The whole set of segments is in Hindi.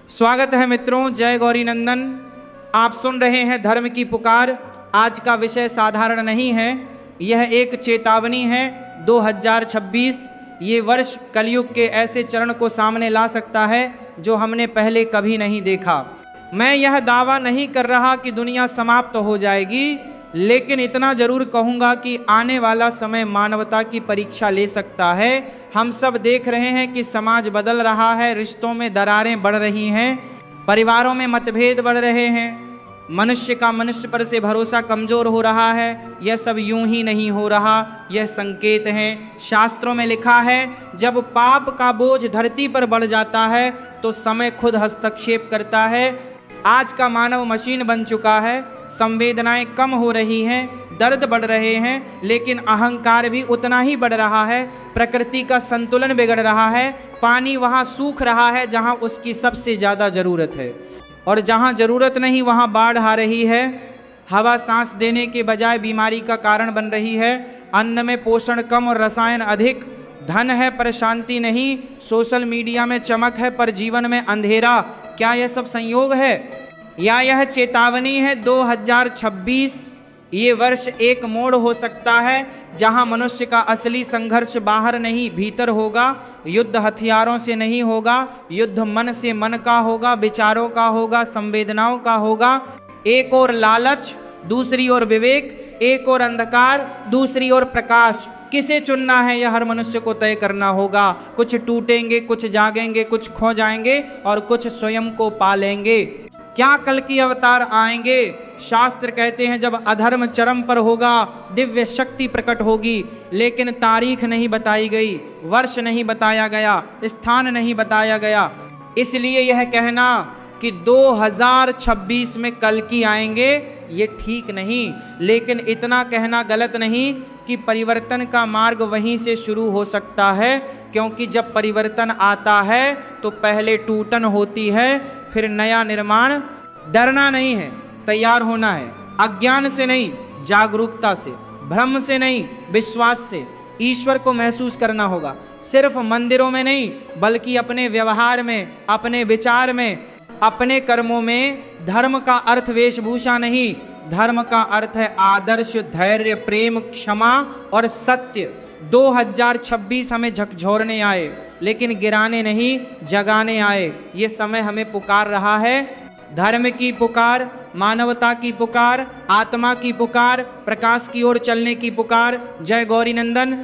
स्वागत है मित्रों, जय गौरी नंदन। आप सुन रहे हैं धर्म की पुकार। आज का विषय साधारण नहीं है, यह एक चेतावनी है। 2026 ये वर्ष कलयुग के ऐसे चरण को सामने ला सकता है जो हमने पहले कभी नहीं देखा। मैं यह दावा नहीं कर रहा कि दुनिया समाप्त हो जाएगी, लेकिन इतना जरूर कहूँगा कि आने वाला समय मानवता की परीक्षा ले सकता है। हम सब देख रहे हैं कि समाज बदल रहा है, रिश्तों में दरारें बढ़ रही हैं, परिवारों में मतभेद बढ़ रहे हैं, मनुष्य का मनुष्य पर से भरोसा कमज़ोर हो रहा है। यह सब यूं ही नहीं हो रहा, यह संकेत हैं। शास्त्रों में लिखा है, जब पाप का बोझ धरती पर बढ़ जाता है तो समय खुद हस्तक्षेप करता है। आज का मानव मशीन बन चुका है, संवेदनाएं कम हो रही हैं, दर्द बढ़ रहे हैं, लेकिन अहंकार भी उतना ही बढ़ रहा है। प्रकृति का संतुलन बिगड़ रहा है, पानी वहाँ सूख रहा है जहाँ उसकी सबसे ज़्यादा ज़रूरत है, और जहाँ ज़रूरत नहीं वहाँ बाढ़ आ रही है। हवा सांस देने के बजाय बीमारी का कारण बन रही है। अन्न में पोषण कम और रसायन अधिक। धन है पर शांति नहीं। सोशल मीडिया में चमक है पर जीवन में अंधेरा। क्या यह सब संयोग है या यह चेतावनी है? 2026 ये वर्ष एक मोड़ हो सकता है जहां मनुष्य का असली संघर्ष बाहर नहीं भीतर होगा। युद्ध हथियारों से नहीं होगा, युद्ध मन से मन का होगा, विचारों का होगा, संवेदनाओं का होगा। एक और लालच, दूसरी ओर विवेक, एक और अंधकार, दूसरी ओर प्रकाश। किसे चुनना है यह हर मनुष्य को तय करना होगा। कुछ टूटेंगे, कुछ जागेंगे, कुछ खो जाएंगे और कुछ स्वयं को पालेंगे। क्या कल की अवतार आएंगे? शास्त्र कहते हैं जब अधर्म चरम पर होगा दिव्य शक्ति प्रकट होगी, लेकिन तारीख नहीं बताई गई, वर्ष नहीं बताया गया, स्थान नहीं बताया गया। इसलिए यह कहना कि 2026 में कल की आएंगे ये ठीक नहीं, लेकिन इतना कहना गलत नहीं कि परिवर्तन का मार्ग वहीं से शुरू हो सकता है। क्योंकि जब परिवर्तन आता है तो पहले टूटन होती है, फिर नया निर्माण। डरना नहीं है, तैयार होना है। अज्ञान से नहीं, जागरूकता से। भ्रम से नहीं, विश्वास से। ईश्वर को महसूस करना होगा, सिर्फ मंदिरों में नहीं बल्कि अपने व्यवहार में, अपने विचार में, अपने कर्मों में। धर्म का अर्थ वेशभूषा नहीं, धर्म का अर्थ है आदर्श, धैर्य, प्रेम, क्षमा और सत्य। 2026 हमें झकझोरने आए, लेकिन गिराने नहीं, जगाने आए। ये समय हमें पुकार रहा है। धर्म की पुकार, मानवता की पुकार, आत्मा की पुकार, प्रकाश की ओर चलने की पुकार। जय गौरी नंदन।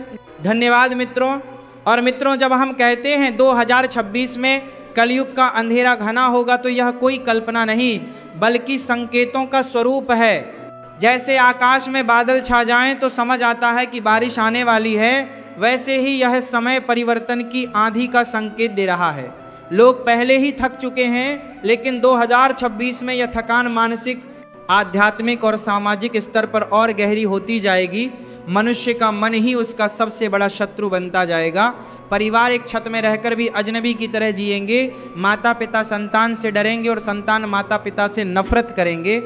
धन्यवाद मित्रों। और मित्रों, जब हम कहते हैं 2026 में कलयुग का अंधेरा घना होगा, तो यह कोई कल्पना नहीं बल्कि संकेतों का स्वरूप है। जैसे आकाश में बादल छा जाएं तो समझ आता है कि बारिश आने वाली है, वैसे ही यह समय परिवर्तन की आंधी का संकेत दे रहा है। लोग पहले ही थक चुके हैं, लेकिन 2026 में यह थकान मानसिक, आध्यात्मिक और सामाजिक स्तर पर और गहरी होती जाएगी। मनुष्य का मन ही उसका सबसे बड़ा शत्रु बनता जाएगा। परिवार एक छत में रहकर भी अजनबी की तरह जिएंगे। माता पिता संतान से डरेंगे और संतान माता पिता से नफरत करेंगे।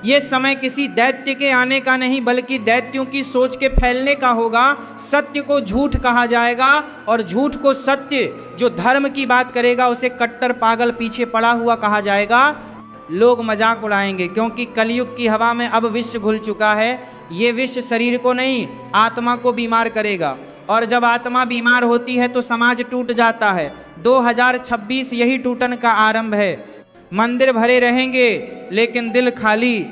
ये समय किसी दैत्य के आने का नहीं बल्कि दैत्यों की सोच के फैलने का होगा। सत्य को झूठ कहा जाएगा और झूठ को सत्य। जो धर्म की बात करेगा उसे कट्टर, पागल, पीछे पड़ा हुआ कहा जाएगा। लोग मजाक उड़ाएंगे, क्योंकि कलयुग की हवा में अब विष घुल चुका है। ये विष शरीर को नहीं, आत्मा को बीमार करेगा, और जब आत्मा बीमार होती है तो समाज टूट जाता है। 2026 यही टूटन का आरंभ है। मंदिर भरे रहेंगे लेकिन दिल खाली।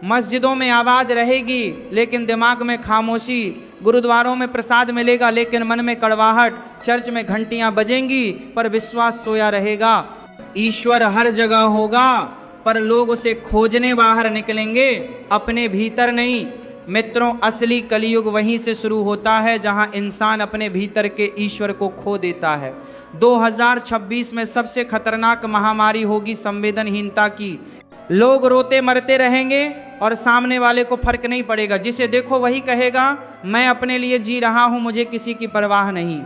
मस्जिदों में आवाज़ रहेगी लेकिन दिमाग में खामोशी। गुरुद्वारों में प्रसाद मिलेगा लेकिन मन में कड़वाहट। चर्च में घंटियां बजेंगी पर विश्वास सोया रहेगा। ईश्वर हर जगह होगा पर लोग उसे खोजने बाहर निकलेंगे, अपने भीतर नहीं। मित्रों, असली कलयुग वहीं से शुरू होता है जहां इंसान अपने भीतर के ईश्वर को खो देता है। 2026 में सबसे खतरनाक महामारी होगी संवेदनहीनता की। लोग रोते मरते रहेंगे और सामने वाले को फर्क नहीं पड़ेगा। जिसे देखो वही कहेगा मैं अपने लिए जी रहा हूं, मुझे किसी की परवाह नहीं।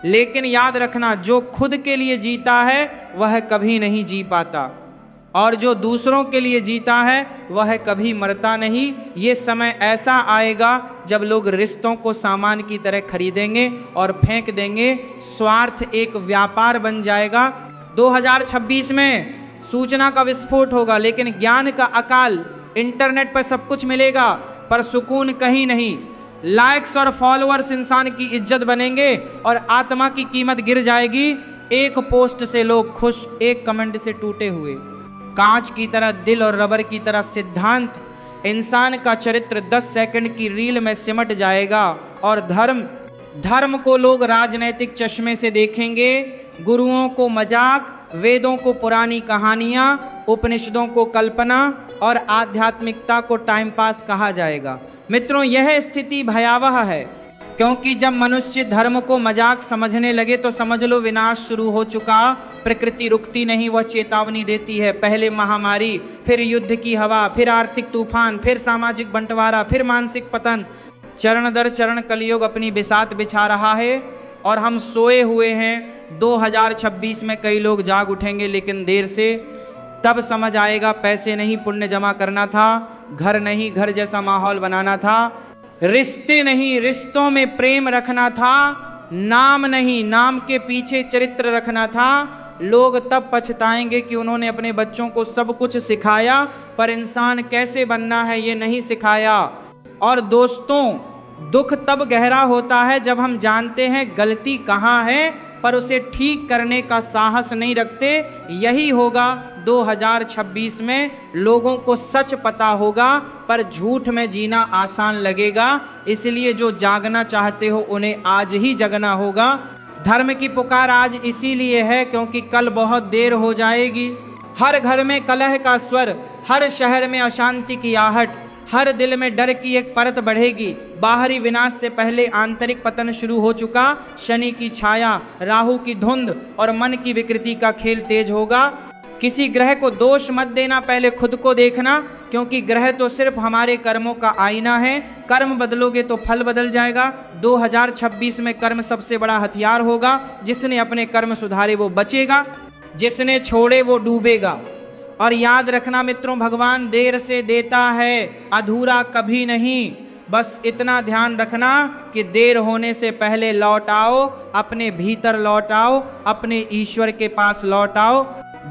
लेकिन याद रखना, जो खुद के लिए जीता है वह कभी नहीं जी पाता, और जो दूसरों के लिए जीता है वह कभी मरता नहीं। ये समय ऐसा आएगा जब लोग रिश्तों को सामान की तरह खरीदेंगे और फेंक देंगे। स्वार्थ एक व्यापार बन जाएगा। 2026 में सूचना का विस्फोट होगा, लेकिन ज्ञान का अकाल। इंटरनेट पर सब कुछ मिलेगा पर सुकून कहीं नहीं। लाइक्स और फॉलोअर्स इंसान की इज्जत बनेंगे और आत्मा की कीमत गिर जाएगी। एक पोस्ट से लोग खुश, एक कमेंट से टूटे हुए। कांच की तरह दिल और रबर की तरह सिद्धांत। इंसान का चरित्र 10 सेकंड की रील में सिमट जाएगा। और धर्म को लोग राजनैतिक चश्मे से देखेंगे, गुरुओं को मजाक, वेदों को पुरानी कहानियां, उपनिषदों को कल्पना और आध्यात्मिकता को टाइम पास कहा जाएगा। मित्रों, यह स्थिति भयावह है, क्योंकि जब मनुष्य धर्म को मजाक समझने लगे तो समझ लो विनाश शुरू हो चुका। प्रकृति रुकती नहीं, वह चेतावनी देती है। पहले महामारी, फिर युद्ध की हवा, फिर आर्थिक तूफान, फिर सामाजिक बंटवारा, फिर मानसिक पतन। चरण दर चरण कलयुग अपनी बिसात बिछा रहा है और हम सोए हुए हैं। 2026 में कई लोग जाग उठेंगे, लेकिन देर से। तब समझ आएगा पैसे नहीं पुण्य जमा करना था, घर नहीं घर जैसा माहौल बनाना था, रिश्ते नहीं रिश्तों में प्रेम रखना था, नाम नहीं नाम के पीछे चरित्र रखना था। लोग तब पछताएंगे कि उन्होंने अपने बच्चों को सब कुछ सिखाया पर इंसान कैसे बनना है ये नहीं सिखाया। और दोस्तों, दुख तब गहरा होता है जब हम जानते हैं गलती कहाँ है पर उसे ठीक करने का साहस नहीं रखते। यही होगा 2026 में। लोगों को सच पता होगा पर झूठ में जीना आसान लगेगा। इसलिए जो जागना चाहते हो उन्हें आज ही जगना होगा। धर्म की पुकार आज इसीलिए है क्योंकि कल बहुत देर हो जाएगी। हर घर में कलह का स्वर, हर शहर में अशांति की आहट, हर दिल में डर की एक परत बढ़ेगी। बाहरी विनाश से पहले आंतरिक पतन शुरू हो चुका। शनि की छाया, राहु की धुंध और मन की विकृति का खेल तेज होगा। किसी ग्रह को दोष मत देना, पहले खुद को देखना, क्योंकि ग्रह तो सिर्फ हमारे कर्मों का आईना है। कर्म बदलोगे तो फल बदल जाएगा। 2026 में कर्म सबसे बड़ा हथियार होगा। जिसने अपने कर्म सुधारे वो बचेगा, जिसने छोड़े वो डूबेगा। और याद रखना मित्रों, भगवान देर से देता है, अधूरा कभी नहीं। बस इतना ध्यान रखना कि देर होने से पहले लौट आओ, अपने भीतर लौट आओ, अपने ईश्वर के पास लौट आओ।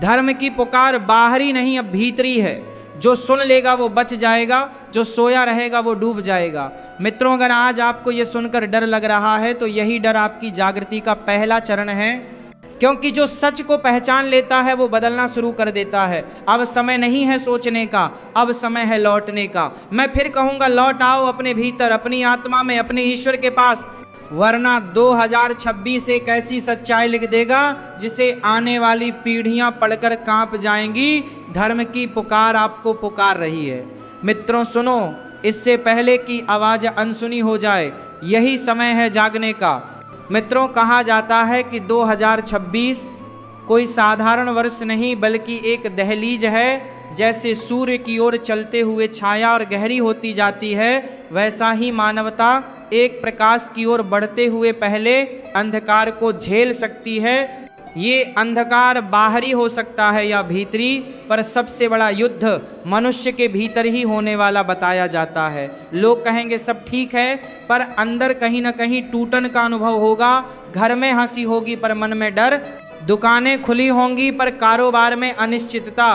धर्म की पुकार बाहरी नहीं, अब भीतरी है। जो सुन लेगा वो बच जाएगा, जो सोया रहेगा वो डूब जाएगा। मित्रों, अगर आज आपको ये सुनकर डर लग रहा है तो यही डर आपकी जागृति का पहला चरण है, क्योंकि जो सच को पहचान लेता है वो बदलना शुरू कर देता है। अब समय नहीं है सोचने का, अब समय है लौटने का। मैं फिर कहूँगा, लौट आओ अपने भीतर, अपनी आत्मा में, अपने ईश्वर के पास, वरना 2026 एक ऐसी सच्चाई लिख देगा जिसे आने वाली पीढ़ियां पढ़कर कांप जाएंगी। धर्म की पुकार आपको पुकार रही है। मित्रों सुनो, इससे पहले कि आवाज अनसुनी हो जाए, यही समय है जागने का। मित्रों, कहा जाता है कि 2026 कोई साधारण वर्ष नहीं बल्कि एक दहलीज है। जैसे सूर्य की ओर चलते हुए छाया और गहरी होती जाती है, वैसा ही मानवता एक प्रकाश की ओर बढ़ते हुए पहले अंधकार को झेल सकती है। ये अंधकार बाहरी हो सकता है या भीतरी, पर सबसे बड़ा युद्ध मनुष्य के भीतर ही होने वाला बताया जाता है। लोग कहेंगे सब ठीक है, पर अंदर कहीं ना कहीं टूटन का अनुभव होगा। घर में हंसी होगी पर मन में डर, दुकानें खुली होंगी पर कारोबार में अनिश्चितता,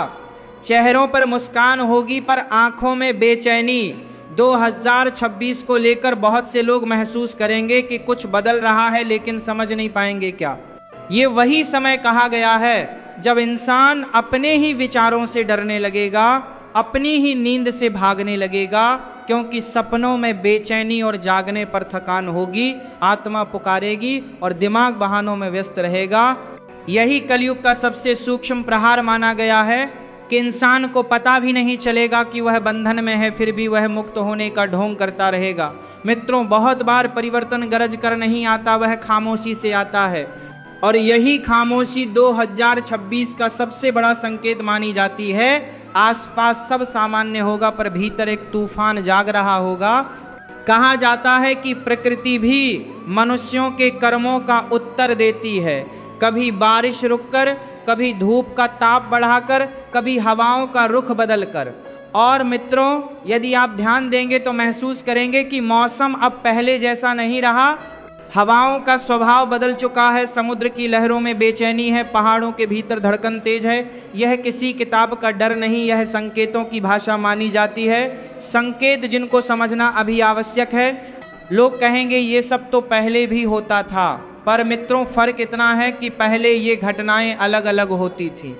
चेहरों पर मुस्कान होगी पर आंखों में बेचैनी। 2026 को लेकर बहुत से लोग महसूस करेंगे कि कुछ बदल रहा है, लेकिन समझ नहीं पाएंगे क्या। ये वही समय कहा गया है जब इंसान अपने ही विचारों से डरने लगेगा, अपनी ही नींद से भागने लगेगा, क्योंकि सपनों में बेचैनी और जागने पर थकान होगी। आत्मा पुकारेगी और दिमाग बहानों में व्यस्त रहेगा। यही कलयुग का सबसे सूक्ष्म प्रहार माना गया है कि इंसान को पता भी नहीं चलेगा कि वह बंधन में है, फिर भी वह मुक्त होने का ढोंग करता रहेगा। मित्रों, बहुत बार परिवर्तन गरज कर नहीं आता, वह खामोशी से आता है। और यही खामोशी 2026 का सबसे बड़ा संकेत मानी जाती है। आसपास सब सामान्य होगा पर भीतर एक तूफान जाग रहा होगा। कहा जाता है कि प्रकृति भी मनुष्यों के कर्मों का उत्तर देती है, कभी बारिश रुककर, कभी धूप का ताप बढ़ाकर, कभी हवाओं का रुख बदलकर। और मित्रों, यदि आप ध्यान देंगे तो महसूस करेंगे कि मौसम अब पहले जैसा नहीं रहा। हवाओं का स्वभाव बदल चुका है, समुद्र की लहरों में बेचैनी है, पहाड़ों के भीतर धड़कन तेज है। यह किसी किताब का डर नहीं, यह संकेतों की भाषा मानी जाती है। संकेत जिनको समझना अभी आवश्यक है। लोग कहेंगे ये सब तो पहले भी होता था, पर मित्रों फर्क इतना है कि पहले ये घटनाएं अलग अलग होती थी,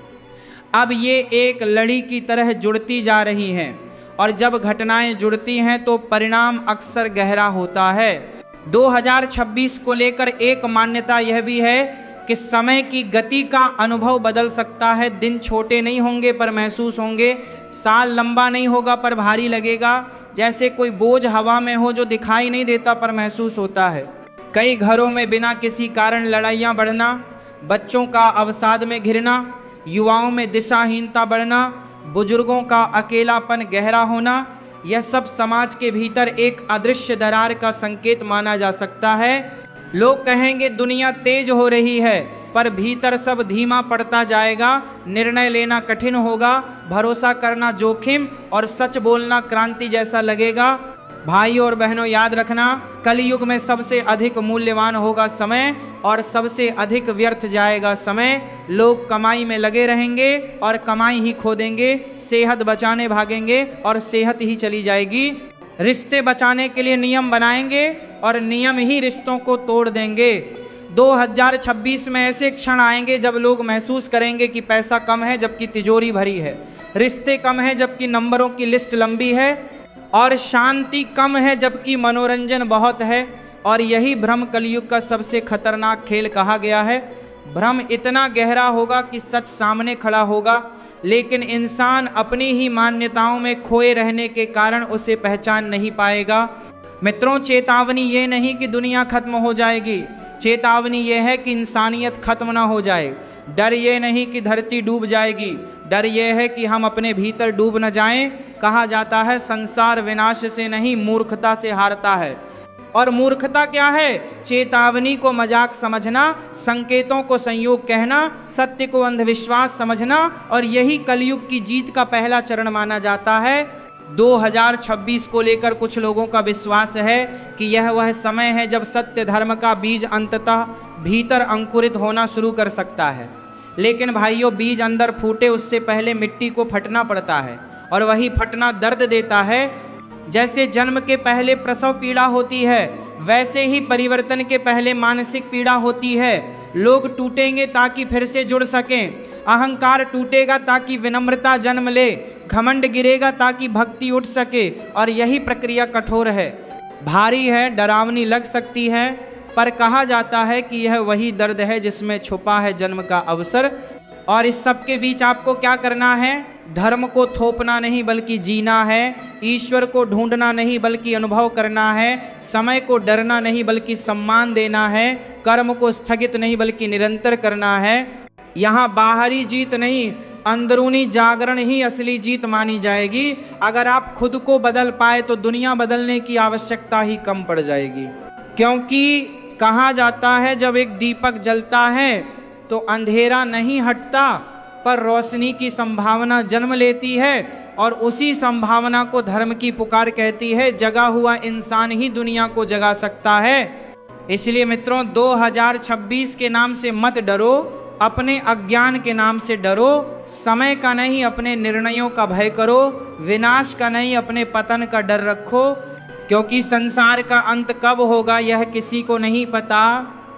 अब ये एक लड़ी की तरह जुड़ती जा रही हैं, और जब घटनाएं जुड़ती हैं तो परिणाम अक्सर गहरा होता है। 2026 को लेकर एक मान्यता यह भी है कि समय की गति का अनुभव बदल सकता है। दिन छोटे नहीं होंगे पर महसूस होंगे, साल लंबा नहीं होगा पर भारी लगेगा, जैसे कोई बोझ हवा में हो जो दिखाई नहीं देता पर महसूस होता है। कई घरों में बिना किसी कारण लड़ाइयाँ बढ़ना, बच्चों का अवसाद में घिरना, युवाओं में दिशाहीनता बढ़ना, बुजुर्गों का अकेलापन गहरा होना, यह सब समाज के भीतर एक अदृश्य दरार का संकेत माना जा सकता है। लोग कहेंगे दुनिया तेज हो रही है, पर भीतर सब धीमा पड़ता जाएगा, निर्णय लेना कठिन होगा, भरोसा करना जोखिम और सच बोलना क्रांति जैसा लगेगा। भाइयों और बहनों, याद रखना, कलयुग में सबसे अधिक मूल्यवान होगा समय और सबसे अधिक व्यर्थ जाएगा समय। लोग कमाई में लगे रहेंगे और कमाई ही खो देंगे, सेहत बचाने भागेंगे और सेहत ही चली जाएगी, रिश्ते बचाने के लिए नियम बनाएंगे और नियम ही रिश्तों को तोड़ देंगे। 2026 में ऐसे क्षण आएंगे जब लोग महसूस करेंगे कि पैसा कम है जबकि तिजोरी भरी है, रिश्ते कम है जबकि नंबरों की लिस्ट लंबी है, और शांति कम है जबकि मनोरंजन बहुत है। और यही भ्रम कलयुग का सबसे खतरनाक खेल कहा गया है। भ्रम इतना गहरा होगा कि सच सामने खड़ा होगा, लेकिन इंसान अपनी ही मान्यताओं में खोए रहने के कारण उसे पहचान नहीं पाएगा। मित्रों, चेतावनी ये नहीं कि दुनिया खत्म हो जाएगी, चेतावनी ये है कि इंसानियत खत्म ना हो जाए। डर ये नहीं कि धरती डूब जाएगी, डर ये है कि हम अपने भीतर डूब न जाएं। कहा जाता है संसार विनाश से नहीं मूर्खता से हारता है। और मूर्खता क्या है? चेतावनी को मजाक समझना, संकेतों को संयोग कहना, सत्य को अंधविश्वास समझना, और यही कलयुग की जीत का पहला चरण माना जाता है। 2026 को लेकर कुछ लोगों का विश्वास है कि यह वह समय है जब सत्य धर्म का बीज अंततः भीतर अंकुरित होना शुरू कर सकता है। लेकिन भाइयों, बीज अंदर फूटे उससे पहले मिट्टी को फटना पड़ता है, और वही फटना दर्द देता है। जैसे जन्म के पहले प्रसव पीड़ा होती है, वैसे ही परिवर्तन के पहले मानसिक पीड़ा होती है। लोग टूटेंगे ताकि फिर से जुड़ सकें, अहंकार टूटेगा ताकि विनम्रता जन्म ले, घमंड गिरेगा ताकि भक्ति उठ सके, और यही प्रक्रिया कठोर है, भारी है, डरावनी लग सकती है, पर कहा जाता है कि यह वही दर्द है जिसमें छुपा है जन्म का अवसर। और इस सब के बीच आपको क्या करना है? धर्म को थोपना नहीं बल्कि जीना है, ईश्वर को ढूंढना नहीं बल्कि अनुभव करना है, समय को डरना नहीं बल्कि सम्मान देना है, कर्म को स्थगित नहीं बल्कि निरंतर करना है। यहाँ बाहरी जीत नहीं, अंदरूनी जागरण ही असली जीत मानी जाएगी। अगर आप खुद को बदल पाए तो दुनिया बदलने की आवश्यकता ही कम पड़ जाएगी। क्योंकि कहा जाता है जब एक दीपक जलता है तो अंधेरा नहीं हटता, पर रोशनी की संभावना जन्म लेती है, और उसी संभावना को धर्म की पुकार कहती है। जगा हुआ इंसान ही दुनिया को जगा सकता है। इसलिए मित्रों, 2026 के नाम से मत डरो, अपने अज्ञान के नाम से डरो। समय का नहीं, अपने निर्णयों का भय करो। विनाश का नहीं, अपने पतन का डर रखो। क्योंकि संसार का अंत कब होगा यह किसी को नहीं पता,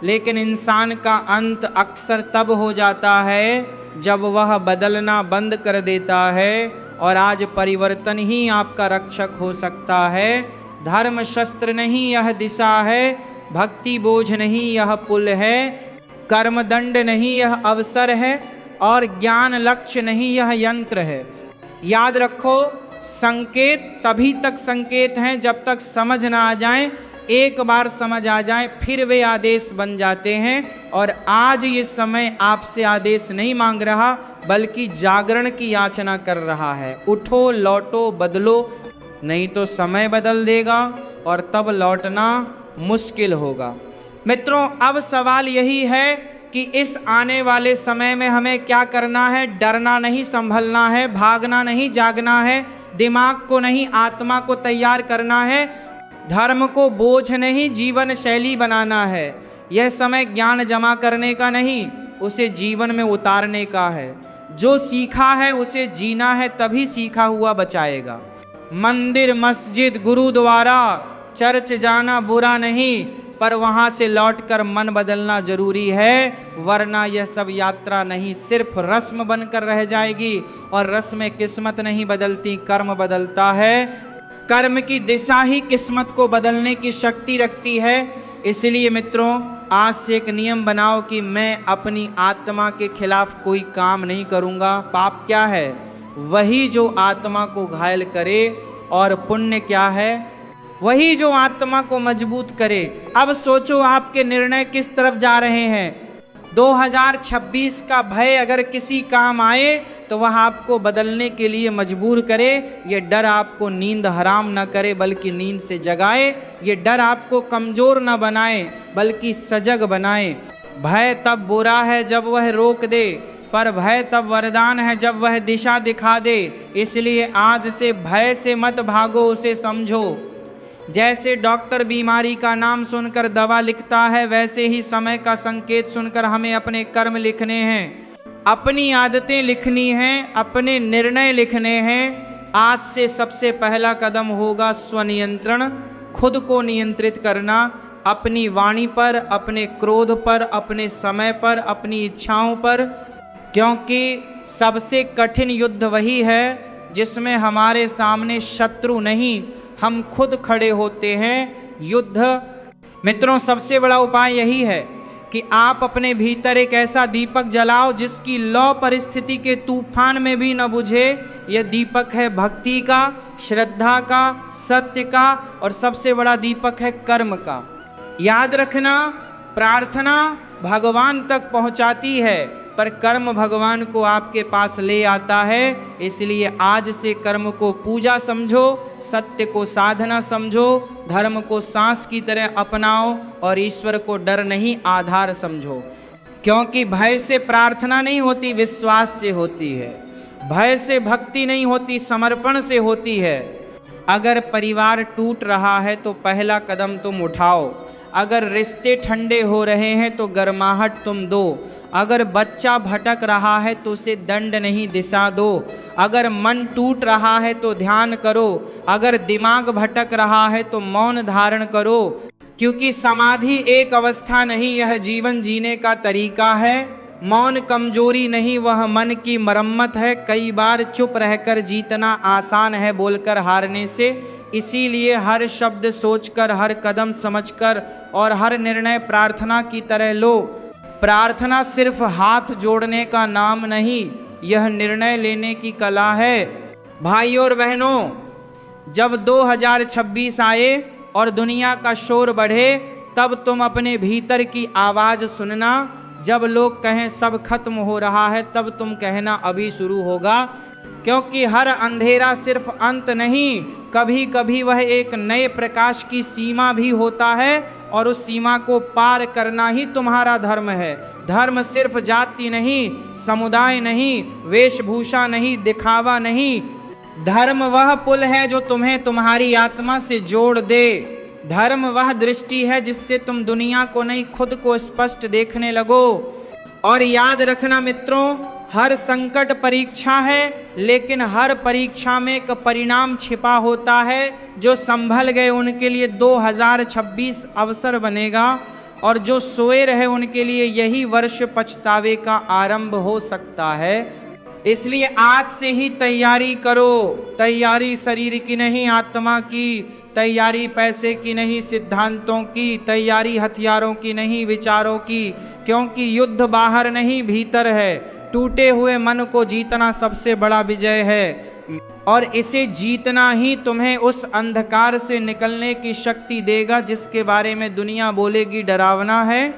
लेकिन इंसान का अंत अक्सर तब हो जाता है जब वह बदलना बंद कर देता है। और आज परिवर्तन ही आपका रक्षक हो सकता है। धर्म शस्त्र नहीं यह दिशा है, भक्ति बोझ नहीं यह पुल है, कर्मदंड नहीं यह अवसर है, और ज्ञान लक्ष्य नहीं यह यंत्र है। याद रखो, संकेत तभी तक संकेत हैं जब तक समझ ना आ जाएं। एक बार समझ आ जाएं फिर वे आदेश बन जाते हैं। और आज ये समय आपसे आदेश नहीं मांग रहा बल्कि जागरण की याचना कर रहा है। उठो, लौटो, बदलो, नहीं तो समय बदल देगा और तब लौटना मुश्किल होगा। मित्रों, अब सवाल यही है कि इस आने वाले समय में हमें क्या करना है? डरना नहीं, संभलना है, भागना नहीं, जागना है, दिमाग को नहीं आत्मा को तैयार करना है। धर्म को बोझ नहीं जीवन शैली बनाना है। यह समय ज्ञान जमा करने का नहीं, उसे जीवन में उतारने का है। जो सीखा है उसे जीना है, तभी सीखा हुआ बचाएगा। मंदिर, मस्जिद, गुरुद्वारा, चर्च जाना बुरा नहीं, पर वहाँ से लौटकर मन बदलना जरूरी है, वरना यह सब यात्रा नहीं, सिर्फ रस्म बनकर रह जाएगी। और रस्म में किस्मत नहीं बदलती, कर्म बदलता है। कर्म की दिशा ही किस्मत को बदलने की शक्ति रखती है। इसलिए मित्रों, आज से एक नियम बनाओ कि मैं अपनी आत्मा के खिलाफ कोई काम नहीं करूँगा। पाप क्या है? वही जो आत्मा को घायल करे। और पुण्य क्या है? वही जो आत्मा को मजबूत करे। अब सोचो आपके निर्णय किस तरफ जा रहे हैं। 2026 का भय अगर किसी काम आए तो वह आपको बदलने के लिए मजबूर करे। ये डर आपको नींद हराम न करे बल्कि नींद से जगाए। ये डर आपको कमजोर न बनाए बल्कि सजग बनाए। भय तब बुरा है जब वह रोक दे, पर भय तब वरदान है जब वह दिशा दिखा दे। इसलिए आज से भय से मत भागो, उसे समझो। जैसे डॉक्टर बीमारी का नाम सुनकर दवा लिखता है, वैसे ही समय का संकेत सुनकर हमें अपने कर्म लिखने हैं, अपनी आदतें लिखनी हैं, अपने निर्णय लिखने हैं। आज से सबसे पहला कदम होगा स्वनियंत्रण, खुद को नियंत्रित करना, अपनी वाणी पर, अपने क्रोध पर, अपने समय पर, अपनी इच्छाओं पर। क्योंकि सबसे कठिन युद्ध वही है जिसमें हमारे सामने शत्रु नहीं, हम खुद खड़े होते हैं। युद्ध मित्रों, सबसे बड़ा उपाय यही है कि आप अपने भीतर एक ऐसा दीपक जलाओ जिसकी लौ परिस्थिति के तूफान में भी न बुझे। यह दीपक है भक्ति का, श्रद्धा का, सत्य का, और सबसे बड़ा दीपक है कर्म का। याद रखना, प्रार्थना भगवान तक पहुंचाती है, पर कर्म भगवान को आपके पास ले आता है। इसलिए आज से कर्म को पूजा समझो, सत्य को साधना समझो, धर्म को सांस की तरह अपनाओ और ईश्वर को डर नहीं आधार समझो। क्योंकि भय से प्रार्थना नहीं होती, विश्वास से होती है। भय से भक्ति नहीं होती, समर्पण से होती है। अगर परिवार टूट रहा है तो पहला कदम तुम उठाओ। अगर रिश्ते ठंडे हो रहे हैं तो गर्माहट तुम दो। अगर बच्चा भटक रहा है तो उसे दंड नहीं, दिशा दो। अगर मन टूट रहा है तो ध्यान करो। अगर दिमाग भटक रहा है तो मौन धारण करो। क्योंकि समाधि एक अवस्था नहीं, यह जीवन जीने का तरीका है। मौन कमजोरी नहीं, वह मन की मरम्मत है। कई बार चुप रहकर जीतना आसान है बोलकर हारने से। इसीलिए हर शब्द सोचकर, हर कदम समझकर और हर निर्णय प्रार्थना की तरह लो। प्रार्थना सिर्फ हाथ जोड़ने का नाम नहीं, यह निर्णय लेने की कला है। भाइयों और बहनों, जब 2026 आए और दुनिया का शोर बढ़े, तब तुम अपने भीतर की आवाज़ सुनना। जब लोग कहें सब खत्म हो रहा है, तब तुम कहना अभी शुरू होगा। क्योंकि हर अंधेरा सिर्फ अंत नहीं, कभी कभी वह एक नए प्रकाश की सीमा भी होता है, और उस सीमा को पार करना ही तुम्हारा धर्म है। धर्म सिर्फ जाति नहीं, समुदाय नहीं, वेशभूषा नहीं, दिखावा नहीं। धर्म वह पुल है जो तुम्हें तुम्हारी आत्मा से जोड़ दे। धर्म वह दृष्टि है जिससे तुम दुनिया को नहीं, खुद को स्पष्ट देखने लगो। और याद रखना मित्रों, हर संकट परीक्षा है, लेकिन हर परीक्षा में एक परिणाम छिपा होता है। जो संभल गए उनके लिए 2026 अवसर बनेगा, और जो सोए रहे उनके लिए यही वर्ष पछतावे का आरंभ हो सकता है। इसलिए आज से ही तैयारी करो। तैयारी शरीर की नहीं, आत्मा की। तैयारी पैसे की नहीं, सिद्धांतों की। तैयारी हथियारों की नहीं, विचारों की। क्योंकि युद्ध बाहर नहीं, भीतर है। टूटे हुए मन को जीतना सबसे बड़ा विजय है, और इसे जीतना ही तुम्हें उस अंधकार से निकलने की शक्ति देगा जिसके बारे में दुनिया बोलेगी डरावना है।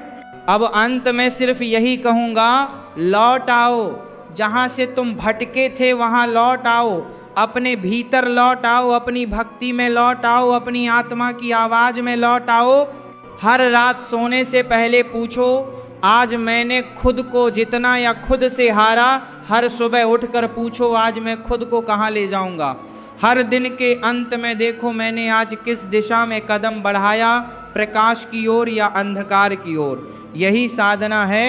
अब अंत में सिर्फ यही कहूँगा, लौट आओ। जहाँ से तुम भटके थे वहाँ लौट आओ। अपने भीतर लौट आओ, अपनी भक्ति में लौट आओ, अपनी आत्मा की आवाज़ में लौट आओ। हर रात सोने से पहले पूछो, आज मैंने खुद को जितना या खुद से हारा। हर सुबह उठकर पूछो, आज मैं खुद को कहाँ ले जाऊंगा। हर दिन के अंत में देखो मैंने आज किस दिशा में कदम बढ़ाया, प्रकाश की ओर या अंधकार की ओर। यही साधना है,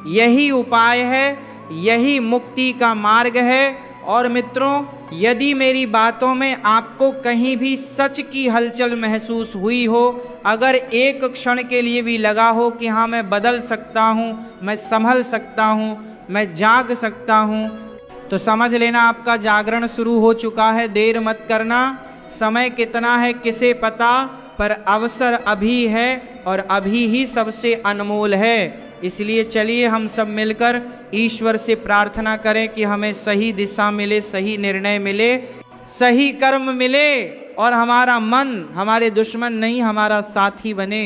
यही उपाय है, यही मुक्ति का मार्ग है। और मित्रों, यदि मेरी बातों में आपको कहीं भी सच की हलचल महसूस हुई हो, अगर एक क्षण के लिए भी लगा हो कि हाँ मैं बदल सकता हूँ, मैं संभल सकता हूँ, मैं जाग सकता हूँ, तो समझ लेना आपका जागरण शुरू हो चुका है। देर मत करना। समय कितना है किसे पता, पर अवसर अभी है और अभी ही सबसे अनमोल है। इसलिए चलिए हम सब मिलकर ईश्वर से प्रार्थना करें कि हमें सही दिशा मिले, सही निर्णय मिले, सही कर्म मिले और हमारा मन हमारे दुश्मन नहीं हमारा साथी बने।